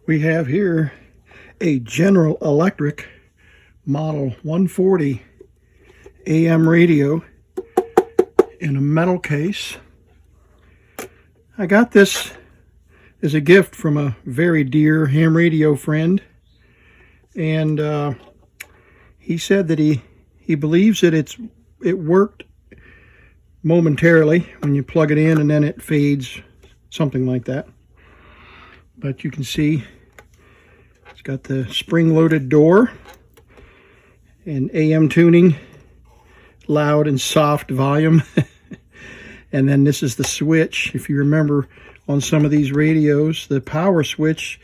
We have here a General Electric Model 140 AM radio in a metal case. I got this as a gift from a very dear ham radio friend, and he said that he believes that it worked momentarily when you plug it in and then it fades, something like that. But you can see it's got the spring-loaded door and AM tuning, loud and soft volume. And then this is the switch. If you remember, on some of these radios, the power switch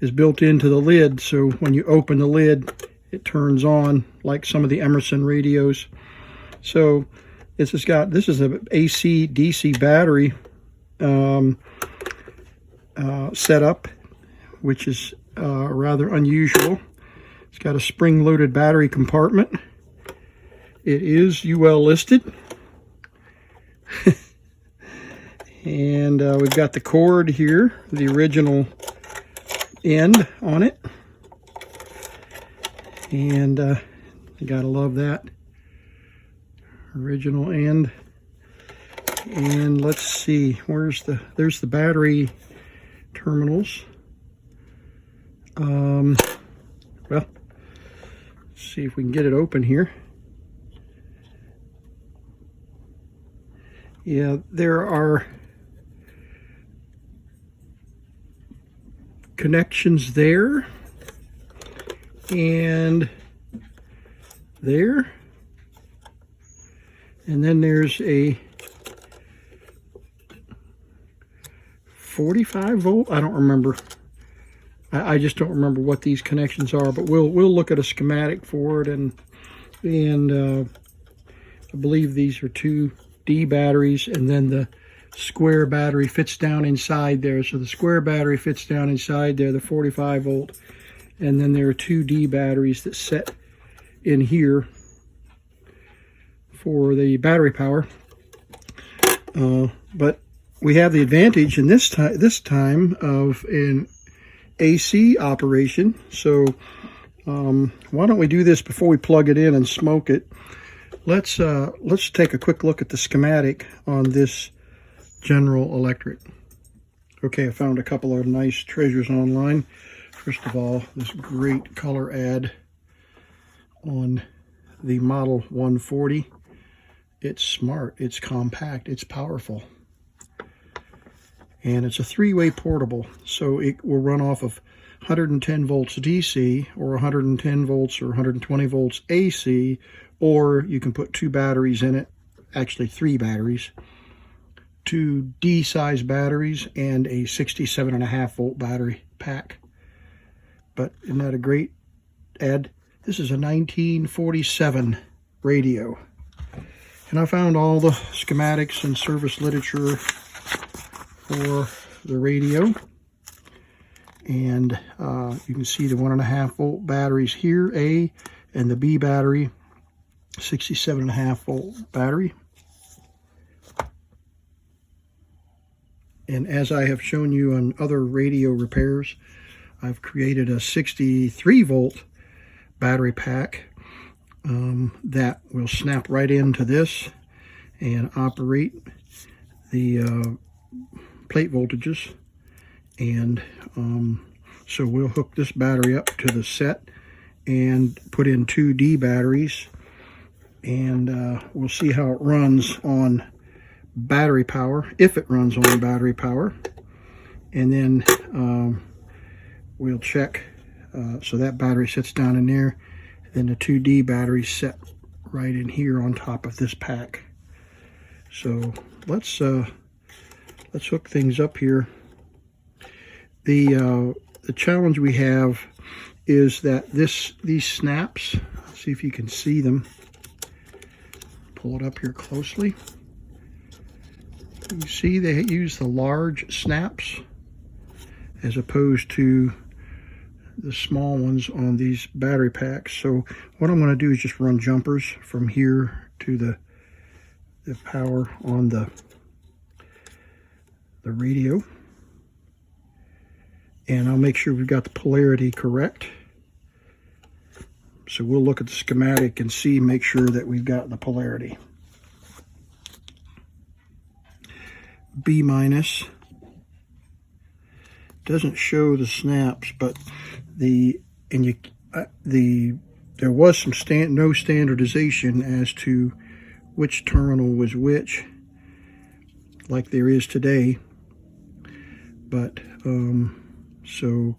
is built into the lid, so when you open the lid, it turns on, like some of the Emerson radios. So this is an AC DC battery setup, which is rather unusual. It's got a spring-loaded battery compartment. It is UL listed. And we've got the cord here, the original end on it. And you gotta love that. Original end. And let's see, there's the battery terminals. Well, let's see if we can get it open here. Yeah, there are connections there and there, and then there's a 45 volt. I don't remember. I just don't remember what these connections are, but we'll look at a schematic for it, and I believe these are 2D batteries, and then the square battery fits down inside there. So the square battery fits down inside there, the 45 volt, and then there are 2D batteries that set in here for the battery power. But we have the advantage in this time of an AC operation. So why don't we do this before we plug it in and smoke it? Let's take a quick look at the schematic on this General Electric. Okay, I found a couple of nice treasures online. First of all, this great color ad on the Model 140. It's smart, it's compact, it's powerful. And it's a three-way portable, so it will run off of 110 volts DC, or 110 volts or 120 volts AC, or you can put 2 batteries in it, actually 3 batteries, 2 D-size batteries, and a 67.5 volt battery pack. But isn't that a great ad? This is a 1947 radio. And I found all the schematics and service literature for the radio. And you can see the 1.5 volt batteries here, A, and the B battery, 67.5 volt battery. And as I have shown you on other radio repairs, I've created a 63 volt battery pack that will snap right into this and operate the plate voltages. And so we'll hook this battery up to the set and put in 2 D batteries, and we'll see how it runs on battery power, if it runs on battery power. And then we'll check, so that battery sits down in there, then the 2D batteries set right in here on top of this pack. So let's hook things up here. The challenge we have is that these snaps, let's see if you can see them. Pull it up here closely. You see they use the large snaps as opposed to the small ones on these battery packs. So what I'm going to do is just run jumpers from here to the power on the radio. and I'll make sure we've got the polarity correct. So we'll look at the schematic and see, make sure that we've got the polarity. B minus. Doesn't show the snaps, but there was no standardization as to which terminal was which, like there is today. But so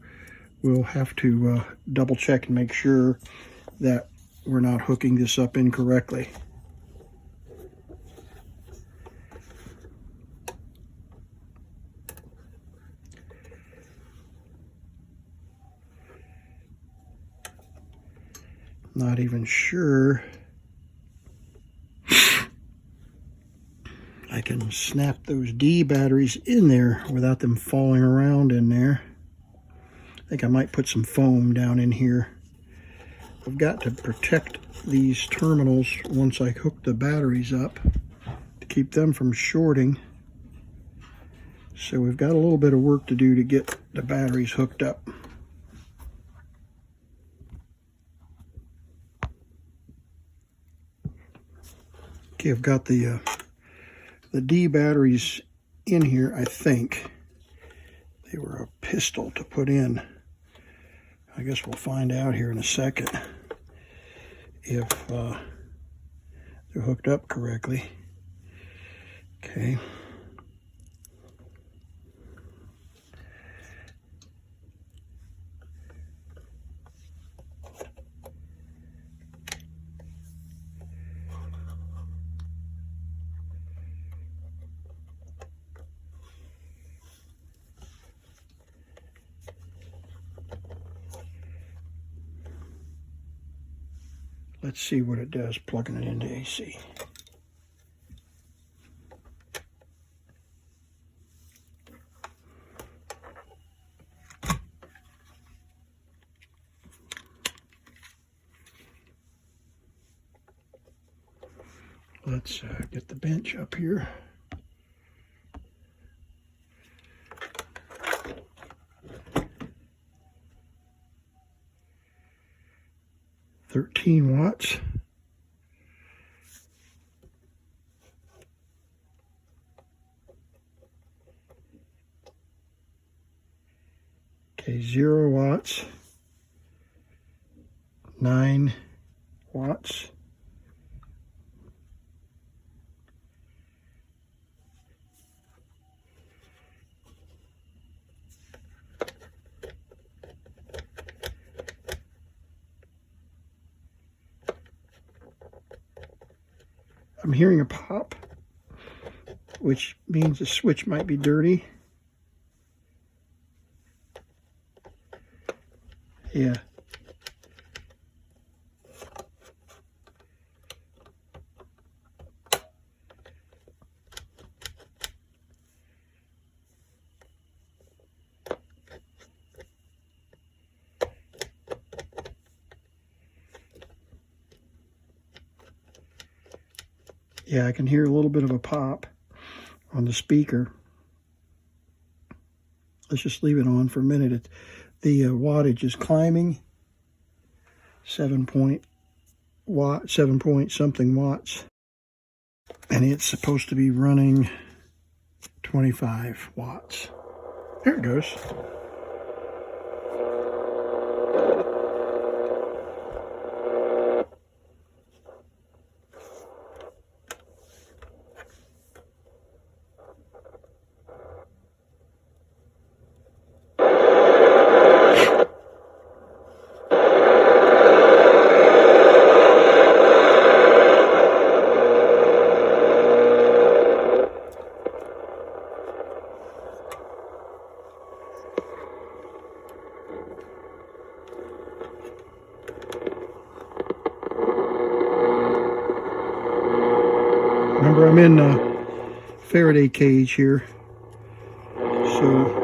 we'll have to double check and make sure that we're not hooking this up incorrectly. Not even sure I can snap those D batteries in there without them falling around in there. I think I might put some foam down in here. I've got to protect these terminals once I hook the batteries up to keep them from shorting. So we've got a little bit of work to do to get the batteries hooked up. Okay, I've got the D batteries in here. I think they were a pistol to put in. I guess we'll find out here in a second if they're hooked up correctly. Okay. Let's see what it does plugging it into AC. Let's get the bench up here. $13 watts. Okay, 0 watts. 9 watts. I'm hearing a pop, which means the switch might be dirty. Yeah. Yeah, I can hear a little bit of a pop on the speaker. Let's just leave it on for a minute. The wattage is climbing. 7 point something watts. And it's supposed to be running 25 watts. There it goes. Remember, I'm in a Faraday cage here, so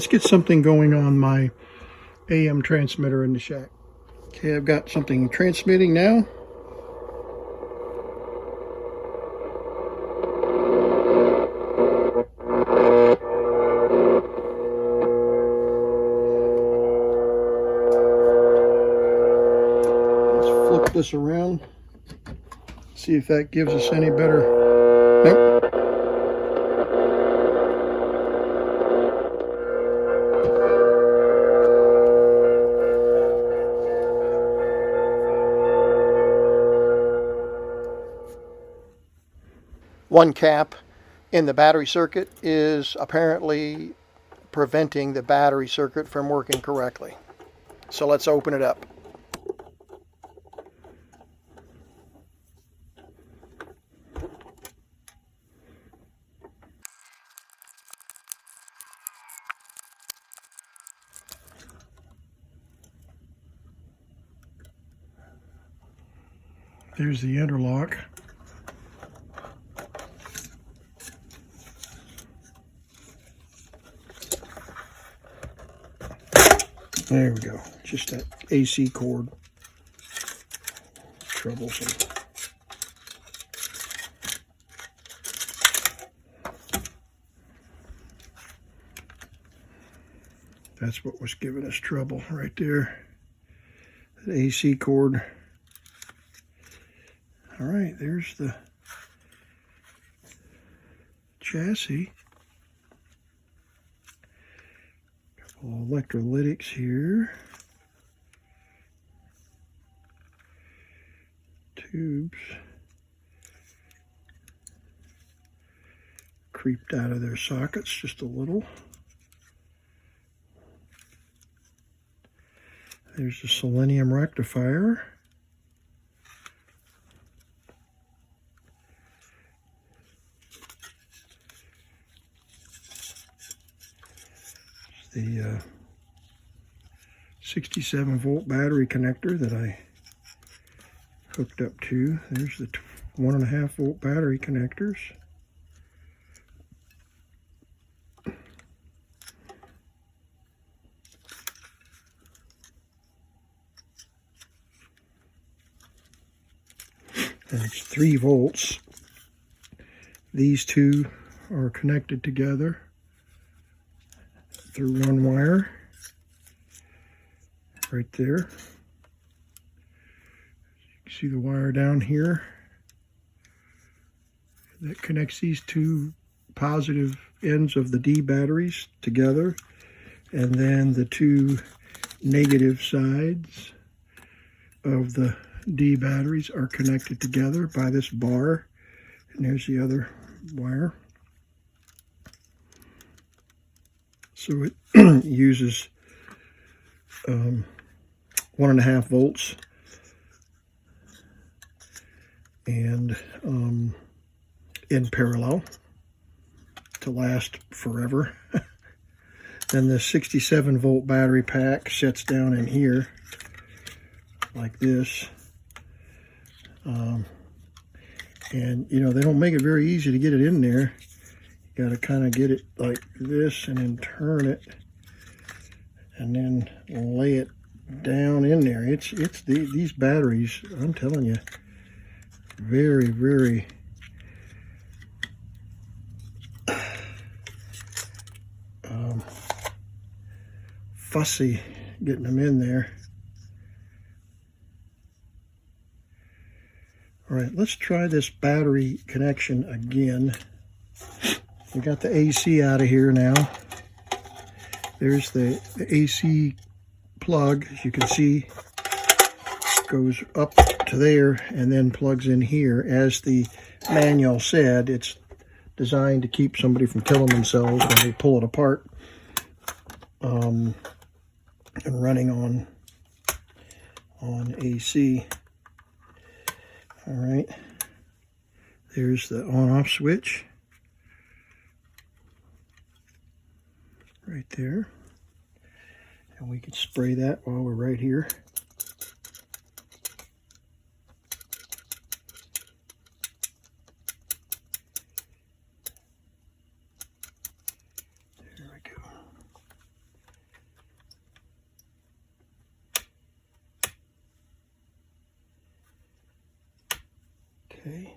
let's get something going on my AM transmitter in the shack. Okay, I've got something transmitting now. Let's flip this around, see if that gives us any better. Nope. One cap in the battery circuit is apparently preventing the battery circuit from working correctly. So let's open it up. There's the interlock. There we go. Just that AC cord. Troublesome. That's what was giving us trouble right there. That AC cord. All right, there's the chassis. Couple of electrolytics here. Tubes. Creeped out of their sockets just a little. There's the selenium rectifier. The 67 volt battery connector that I hooked up to. There's the 1.5 volt battery connectors. And it's 3 volts. These two are connected together through one wire right there. You can see the wire down here that connects these two positive ends of the D batteries together, and then the two negative sides of the D batteries are connected together by this bar, and there's the other wire. So it uses 1.5 volts and in parallel to last forever. Then the 67 volt battery pack sets down in here like this. And you know, they don't make it very easy to get it in there. You got to kind of get it like this and then turn it and then lay it down in there. These batteries, I'm telling you, very, very fussy getting them in there. All right, let's try this battery connection again. We got the AC out of here now. There's the AC plug, as you can see, goes up to there and then plugs in here. As the manual said, it's designed to keep somebody from killing themselves when they pull it apart and running on AC. All right, there's the on-off switch right there, and we can spray that while we're right here. There we go. Okay.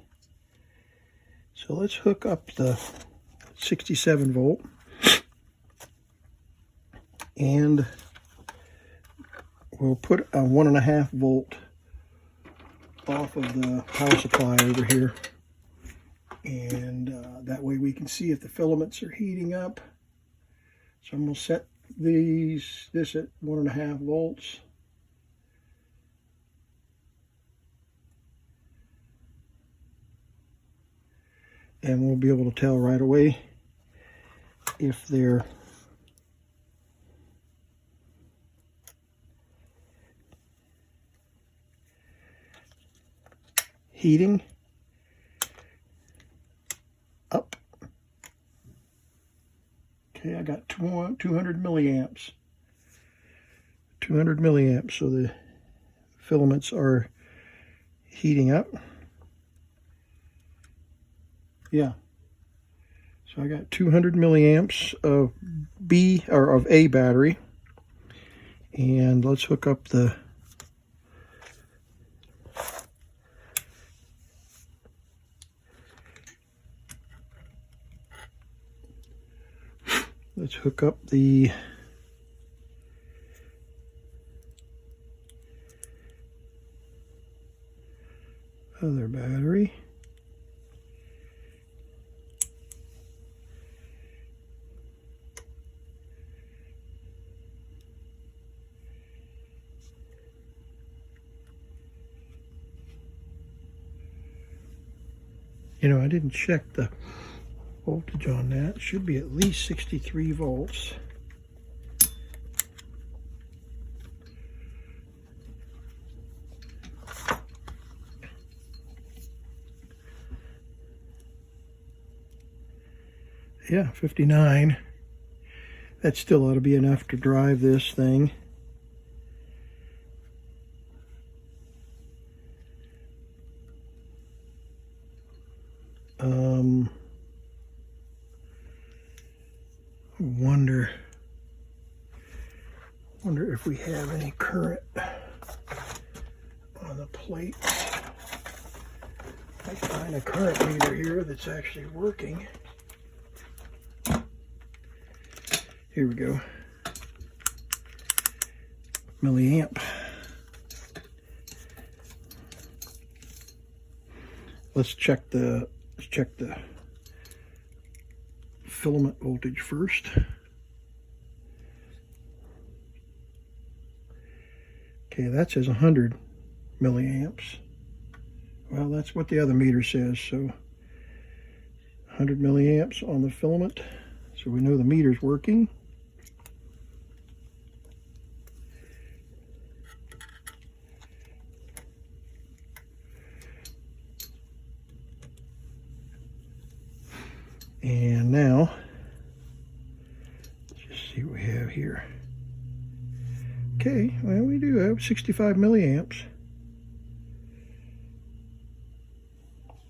So let's hook up the 67 volt and we'll put a 1.5 volt off of the power supply over here, and that way we can see if the filaments are heating up. So I'm going to set this at 1.5 volts. And we'll be able to tell right away if they're heating up. Okay, I got 200 milliamps. 200 milliamps, so the filaments are heating up. Yeah. So I got 200 milliamps of of A battery. And let's hook up the other battery. You know, I didn't check the voltage on that. It should be at least 63 volts. Yeah, 59. That still ought to be enough to drive this thing. Wonder if we have any current on the plate. I find a current meter here that's actually working. Here we go. Milliamp. Let's check the filament voltage first. Okay, that says 100 milliamps. Well, that's what the other meter says, so 100 milliamps on the filament. So we know the meter's working. And now, let's just see what we have here. Okay, well, we do have 65 milliamps.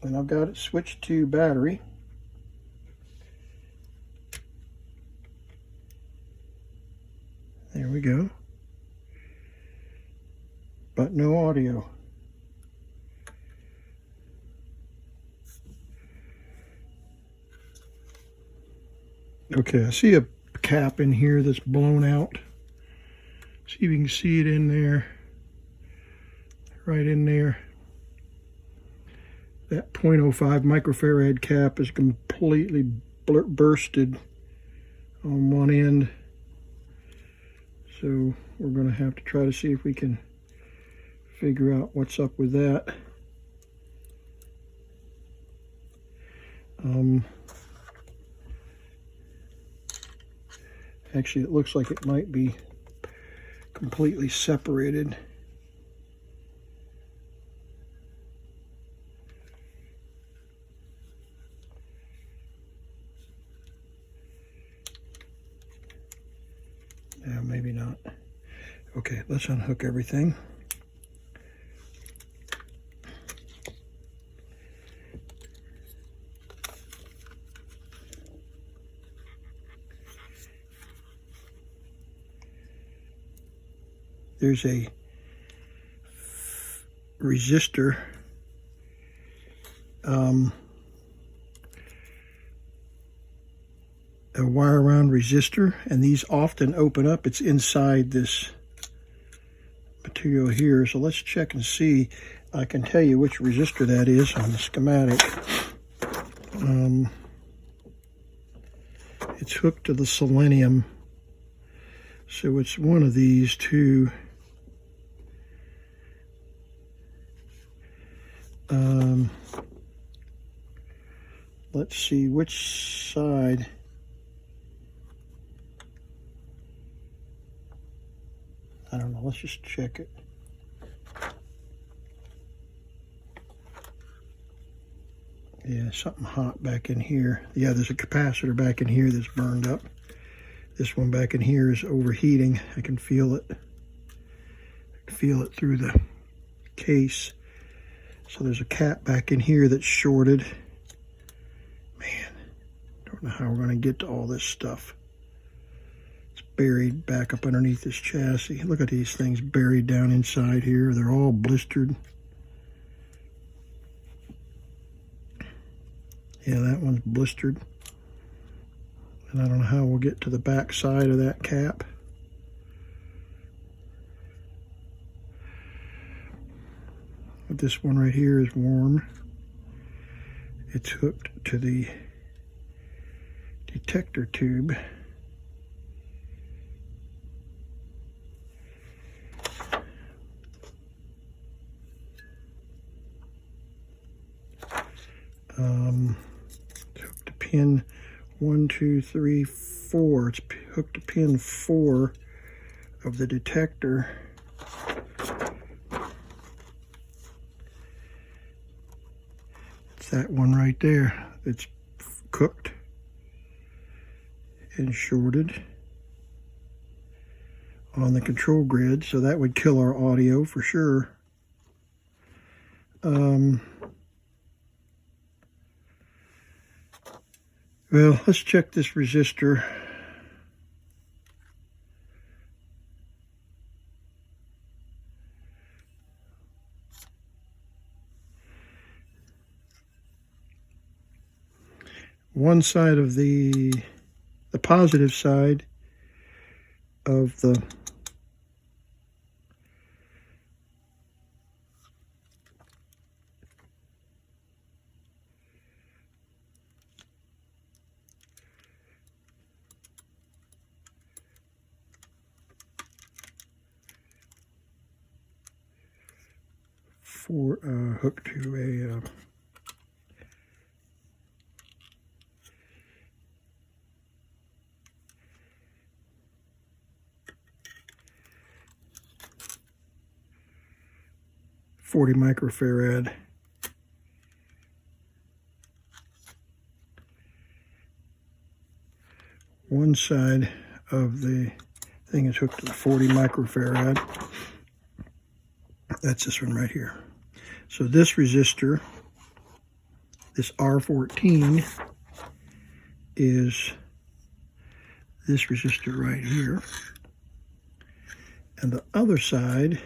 And I've got it switched to battery. There we go. But no audio. Okay, I see a cap in here that's blown out. See if you can see it in there. Right in there. That 0.05 microfarad cap is completely bursted on one end. So we're going to have to try to see if we can figure out what's up with that. Actually, it looks like it might be completely separated. Yeah, maybe not. Okay, let's unhook everything. There's a resistor a wire wound resistor, and these often open up. It's inside this material here. So let's check and see. I can tell you which resistor that is on the schematic. It's hooked to the selenium. So it's one of these two. Let's see which side. I don't know, let's just check it. Yeah, something hot back in here. Yeah, there's a capacitor back in here that's burned up. This one back in here is overheating. I can feel it. I can feel it through the case. So there's a cap back in here that's shorted. Man, don't know how we're going to get to all this stuff. It's buried back up underneath this chassis. Look at these things buried down inside here. They're all blistered. Yeah, that one's blistered. And I don't know how we'll get to the back side of that cap. But this one right here is warm. It's hooked to the detector tube. It's hooked to pin 1, 2, 3, 4. It's hooked to pin 4 of the detector. It's that one right there. It's cooked and shorted on the control grid, so that would kill our audio for sure. Well, let's check this resistor. One side of the positive side of the hooked to a 40 microfarad. One side of the thing is hooked to the 40 microfarad. That's this one right here. So this resistor, this R14, is this resistor right here. And the other side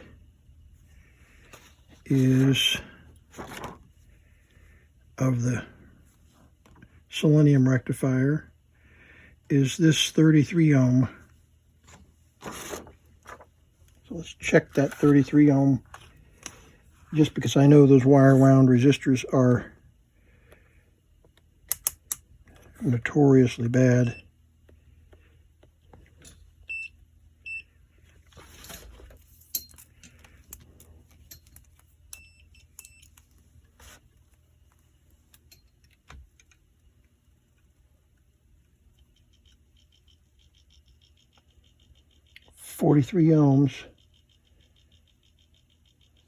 is of the selenium rectifier is this 33 ohm. So let's check that 33 ohm, just because I know those wire wound resistors are notoriously bad. .43 ohms,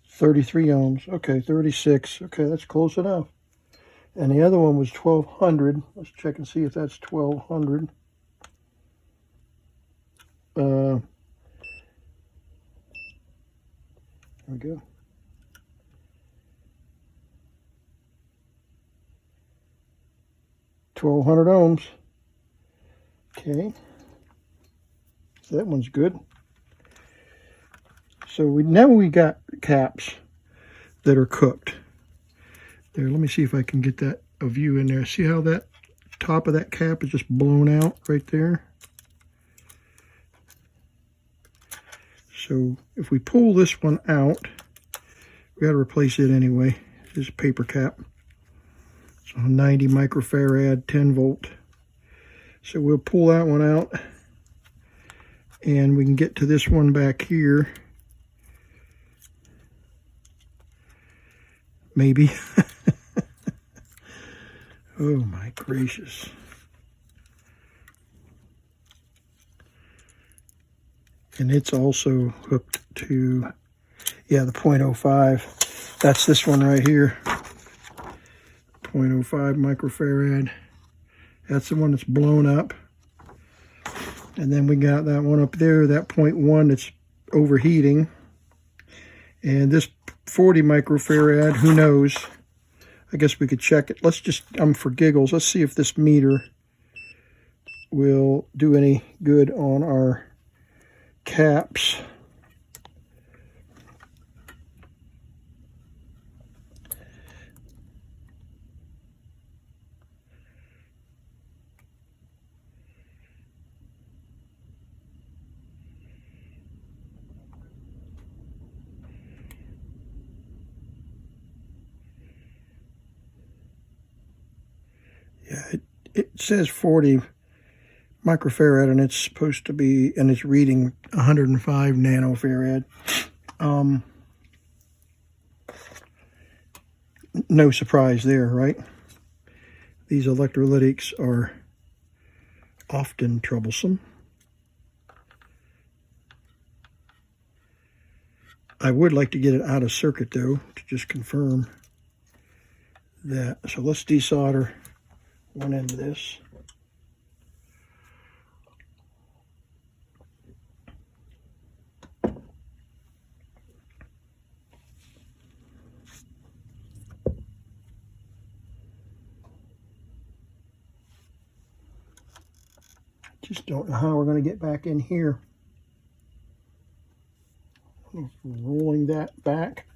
33 ohms, okay, 36, okay, that's close enough. And the other one was 1200. Let's check and see if that's 1200. There we go. .1200 ohms. Okay, so that one's good. So now we got caps that are cooked. There, let me see if I can get that a view in there. See how that top of that cap is just blown out right there? So if we pull this one out, we got to replace it anyway. This is a paper cap. So 90 microfarad, 10 volt. So we'll pull that one out, and we can get to this one back here. Maybe. Oh my gracious. And it's also hooked to, yeah, the 0.05. That's this one right here. 0.05 microfarad. That's the one that's blown up. And then we got that one up there, that 0.1 that's overheating. And this 40 microfarad, who knows? I guess we could check it. Let's just, for giggles, let's see if this meter will do any good on our caps. Yeah, it says 40 microfarad, and it's supposed to be, and it's reading 105 nanofarad. No surprise there, right? These electrolytics are often troublesome. I would like to get it out of circuit, though, to just confirm that. So let's desolder one end of this. Just don't know how we're going to get back in here. Rolling that back.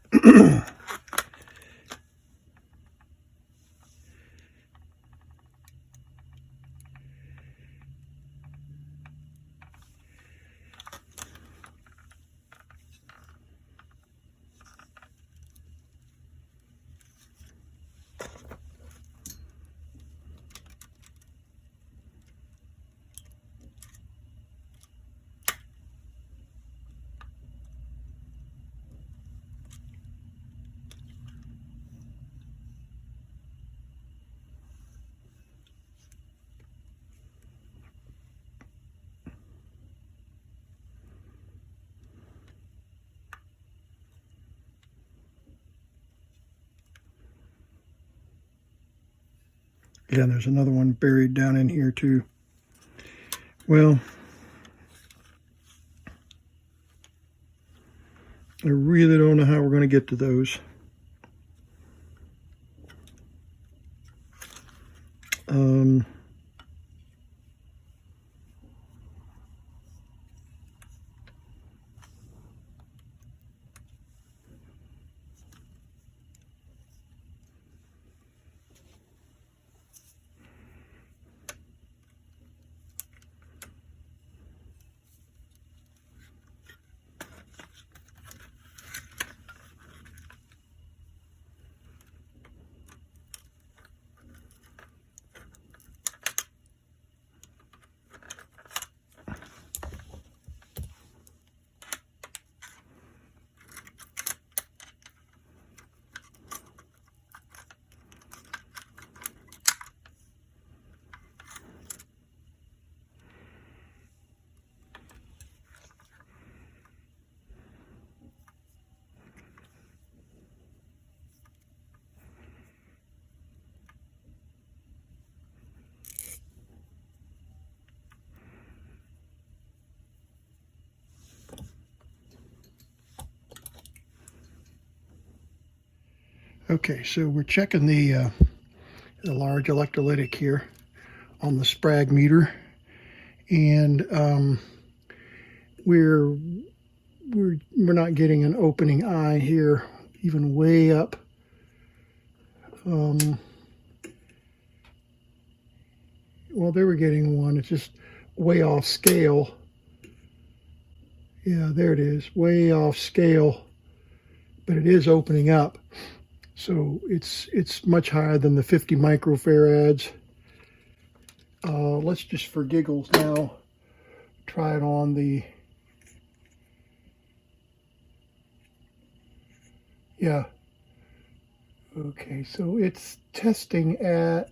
Yeah, there's another one buried down in here too. Well, I really don't know how we're going to get to those. Okay, so we're checking the large electrolytic here on the Sprague meter, and we're not getting an opening eye here, even way up Well, they were getting one. It's just way off scale. Yeah, there it is, way off scale, but it is opening up. So it's much higher than the 50 microfarads. Let's just, for giggles now, try it on the, yeah. Okay, so it's testing at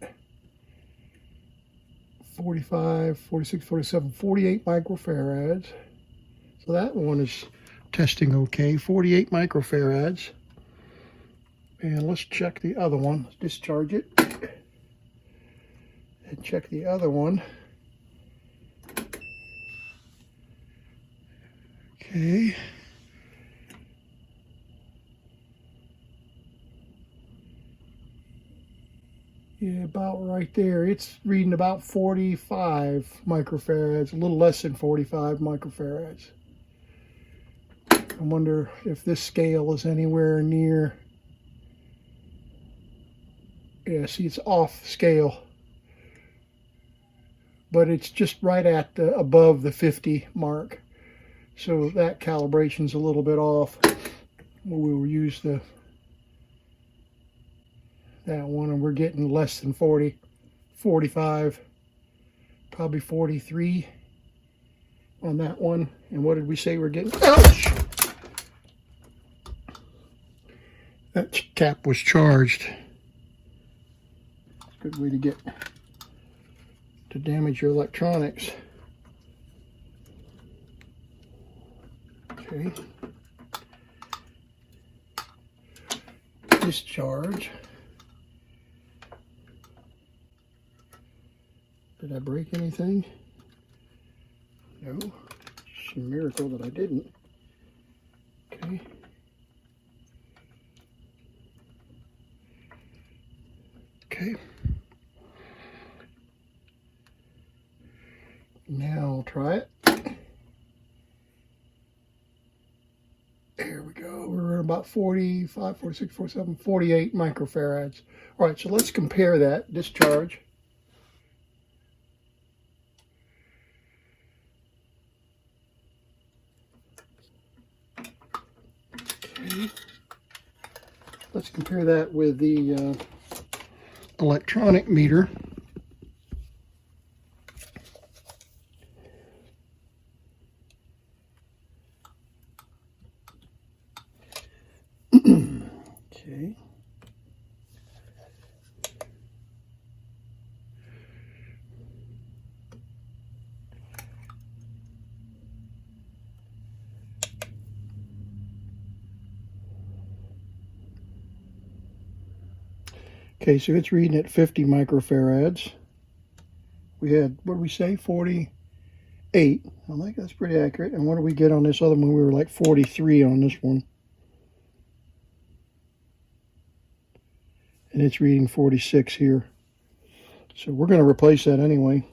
45, 46, 47, 48 microfarads. So that one is testing okay, 48 microfarads. And let's check the other one. Let's discharge it and check the other one. Okay. Yeah, about right there. It's reading about 45 microfarads, a little less than 45 microfarads. I wonder if this scale is anywhere near. Yeah, see, it's off scale, but it's just right at above the 50 mark. So that calibration's a little bit off. We'll use that one, and we're getting less than 40, 45, probably 43 on that one. And what did we say we're getting? Ouch! That cap was charged. It's a good way to damage your electronics. Okay. Discharge. Did I break anything? No. It's a miracle that I didn't. Okay. Okay. Now I'll try it. There we go. We're at about 45, 46, 47, 48 microfarads. All right, so let's compare that. Discharge. Okay. Let's compare that with the electronic meter. Okay. Okay, so it's reading at 50 microfarads. We had, what did we say, 48? I think that's pretty accurate. And what did we get on this other one? We were like 43 on this one. And it's reading 46 here. So we're going to replace that anyway.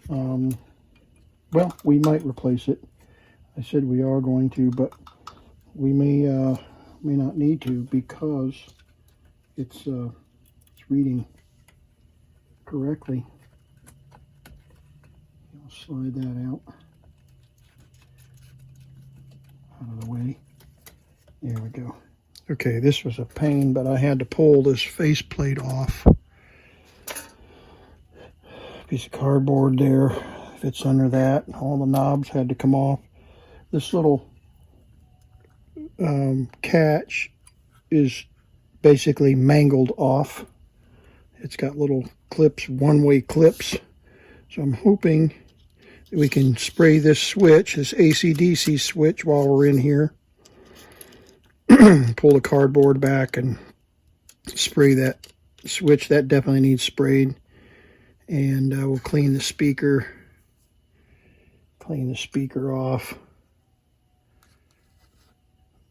Well, we might replace it. I said we are going to, but we may not need to, because it's reading correctly. I'll slide that out of the way. There we go. Okay, this was a pain, but I had to pull this faceplate off. Piece of cardboard there fits under that. All the knobs had to come off. This little catch is basically mangled off. It's got little clips, one-way clips. So I'm hoping that we can spray this switch, this AC/DC switch, while we're in here. Pull the cardboard back and spray that switch. That definitely needs sprayed. And we'll clean the speaker off.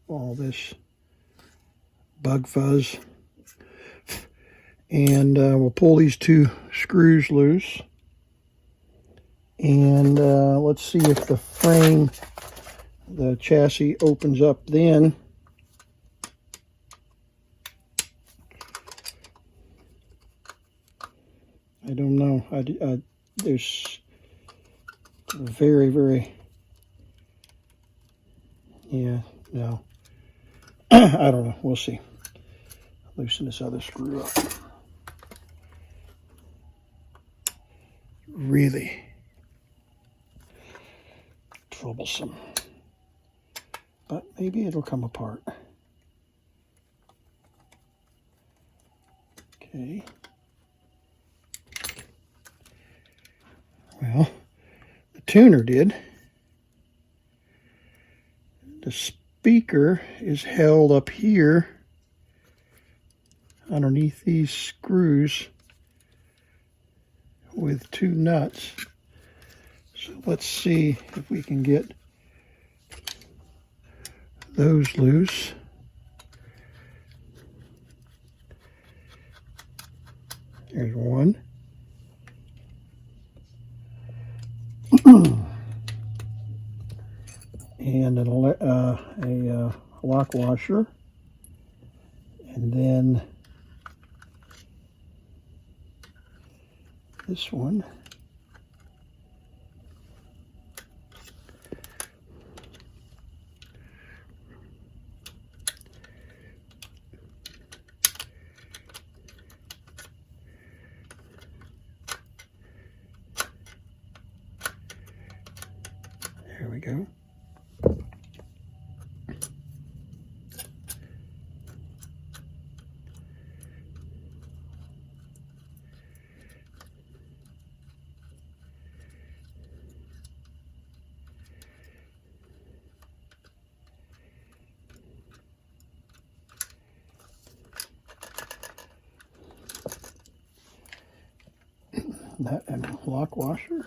All this bug fuzz. And we'll pull these two screws loose. And let's see if the frame, the chassis opens up then. know. There's very, very, yeah, no. I don't know. We'll see. Loosen this other screw up. Really troublesome. But maybe it'll come apart. Okay. Well, the tuner did. The speaker is held up here underneath these screws with two nuts. So let's see if we can get those loose. There's one. And a lock washer. And then this one. There we go. That and lock washer.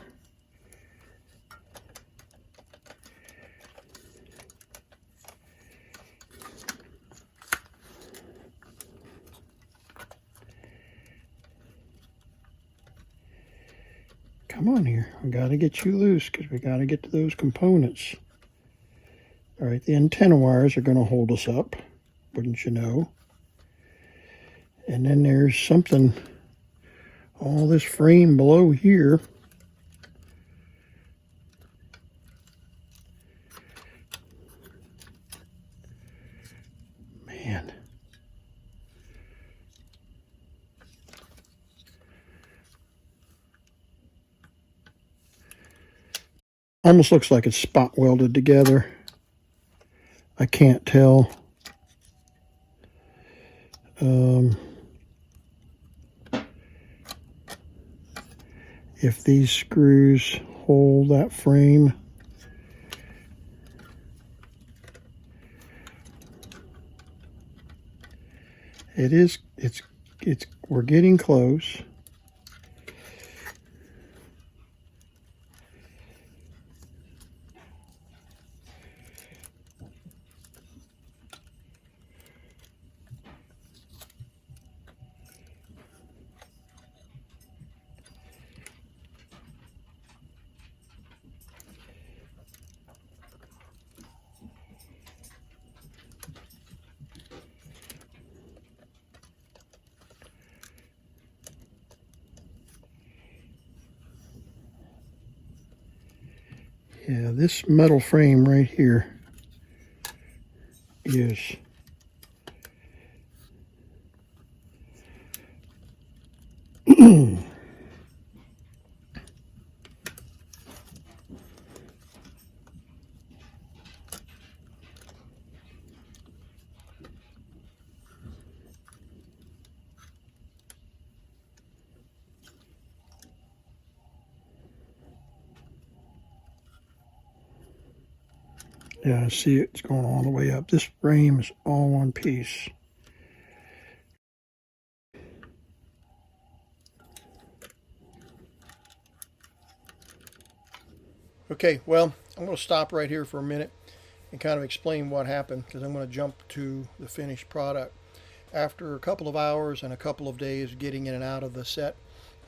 Come on here, we got to get you loose because we got to get to those components. All right, the antenna wires are going to hold us up, wouldn't you know? And then there's something, all this frame below here. Man. Almost looks like it's spot welded together. I can't tell. If these screws hold that frame. We're getting close. Yeah, this metal frame right here is yeah, I see it's going all the way up. This frame is all one piece. Okay, well, I'm going to stop right here for a minute and kind of explain what happened because I'm going to jump to the finished product. After a couple of hours and a couple of days getting in and out of the set,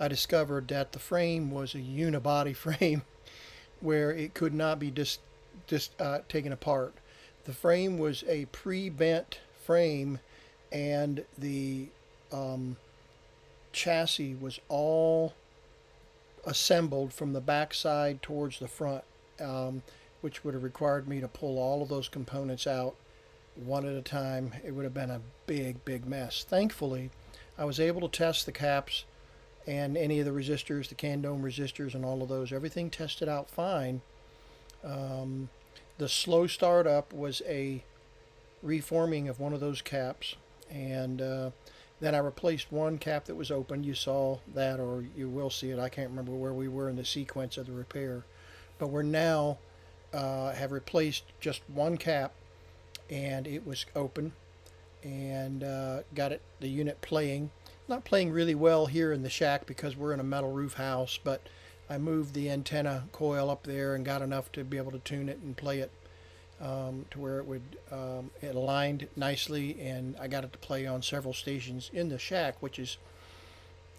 I discovered that the frame was a unibody frame where it could not be taken apart. The frame was a pre-bent frame, and the chassis was all assembled from the back side towards the front, which would have required me to pull all of those components out one at a time. It would have been a big mess. Thankfully, I was able to test the caps and any of the resistors, the can dome resistors and all of those. Everything tested out fine. The slow startup was a reforming of one of those caps, and then I replaced one cap that was open. You saw that, or you will see it. I can't remember where we were in the sequence of the repair, but we're now have replaced just one cap, and it was open, and got the unit playing. Not playing really well here in the shack because we're in a metal roof house, but I moved the antenna coil up there and got enough to be able to tune it and play it to where it aligned nicely, and I got it to play on several stations in the shack, which is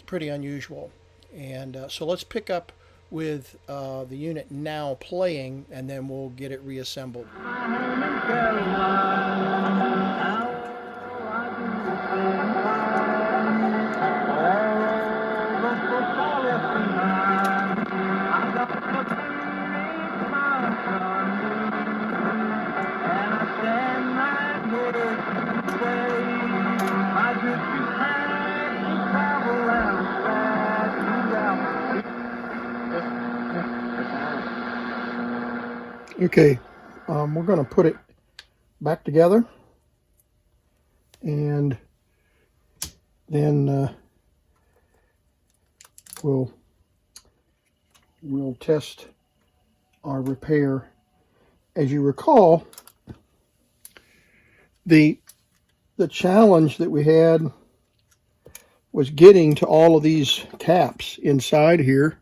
pretty unusual. And so let's pick up with the unit now playing, and then we'll get it reassembled. Okay, we're going to put it back together, and then we'll test our repair. As you recall, the challenge that we had was getting to all of these caps inside here,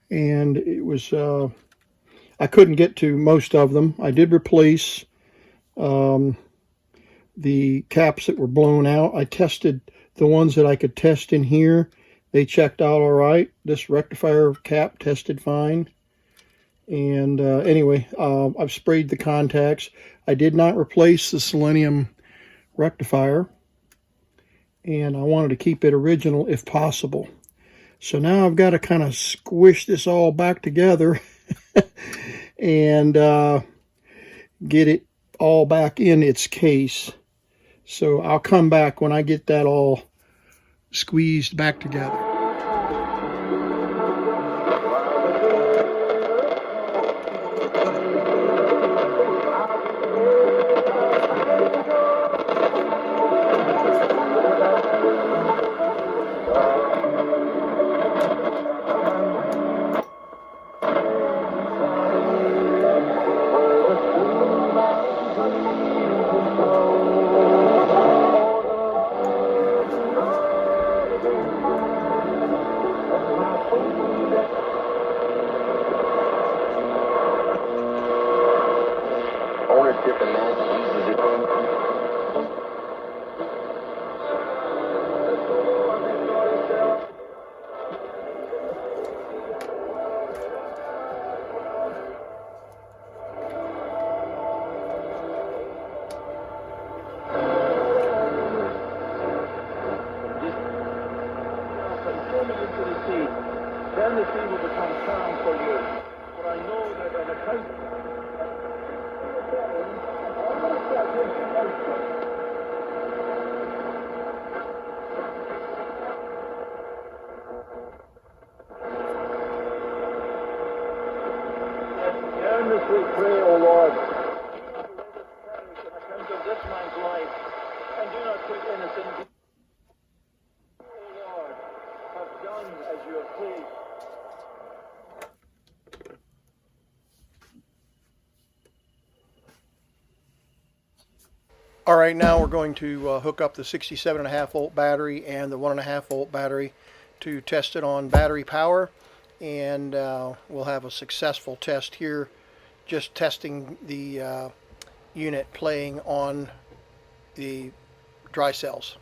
and it was I couldn't get to most of them. I did replace the caps that were blown out. I tested the ones that I could test in here. They checked out all right. This rectifier cap tested fine. And anyway, I've sprayed the contacts. I did not replace the selenium rectifier, and I wanted to keep it original if possible. So now I've got to kind of squish this all back together and get it all back in its case. So I'll come back when I get that all squeezed back together. Then the sea will become calm for you. For I know that an account. Earnestly pray, O Lord, that let us perish on account of this man's life, and do not put innocent. O Lord, have done as you have pleased. All right, now we're going to hook up the 67.5 volt battery and the 1.5 volt battery to test it on battery power, and we'll have a successful test here, just testing the unit playing on the dry cells.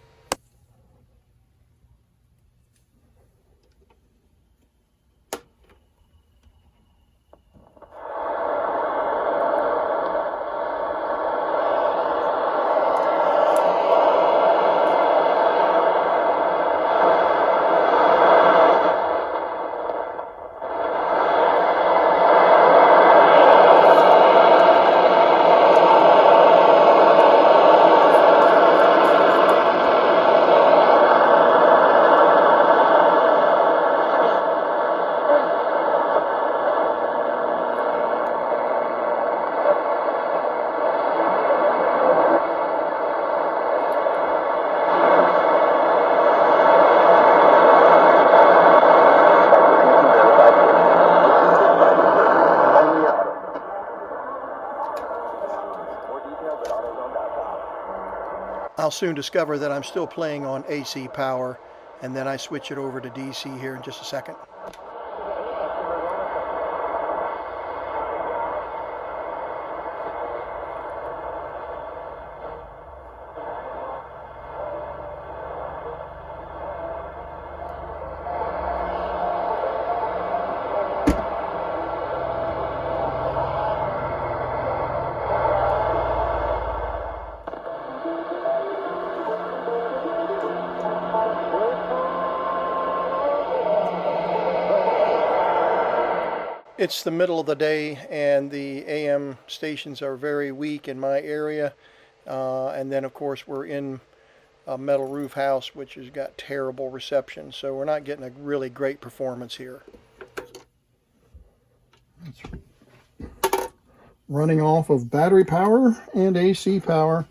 I'll soon discover that I'm still playing on AC power, and then I switch it over to DC here in just a second. It's the middle of the day and the AM stations are very weak in my area, and then of course we're in a metal roof house which has got terrible reception, so we're not getting a really great performance here. Running off of battery power and AC power.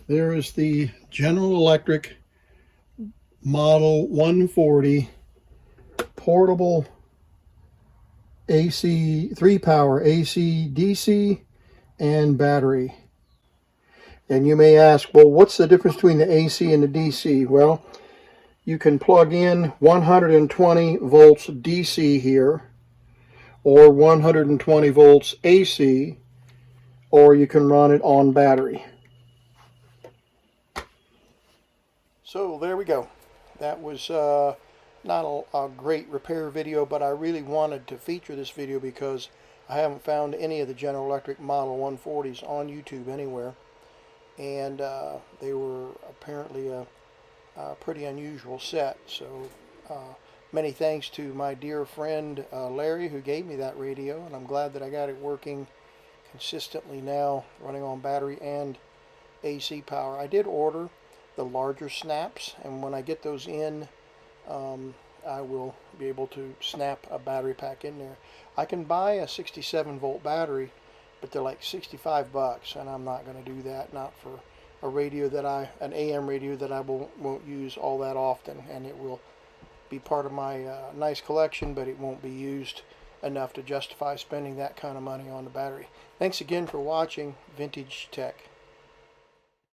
There is the General Electric Model 140 portable AC 3-power AC, DC, and battery. And you may ask, well, what's the difference between the AC and the DC? Well, you can plug in 120 volts DC here, or 120 volts AC, or you can run it on battery. So there we go. That was not a great repair video, but I really wanted to feature this video because I haven't found any of the General Electric Model 140s on YouTube anywhere, and they were apparently a pretty unusual set. So many thanks to my dear friend Larry, who gave me that radio, and I'm glad that I got it working consistently now, running on battery and AC power. I did order the larger snaps, and when I get those in, I will be able to snap a battery pack in there. I can buy a 67 volt battery, but they're like 65 bucks, and I'm not going to do that, not for a radio that an AM radio that I won't use all that often, and it will be part of my nice collection, but it won't be used enough to justify spending that kind of money on the battery. Thanks again for watching Vintage Tech.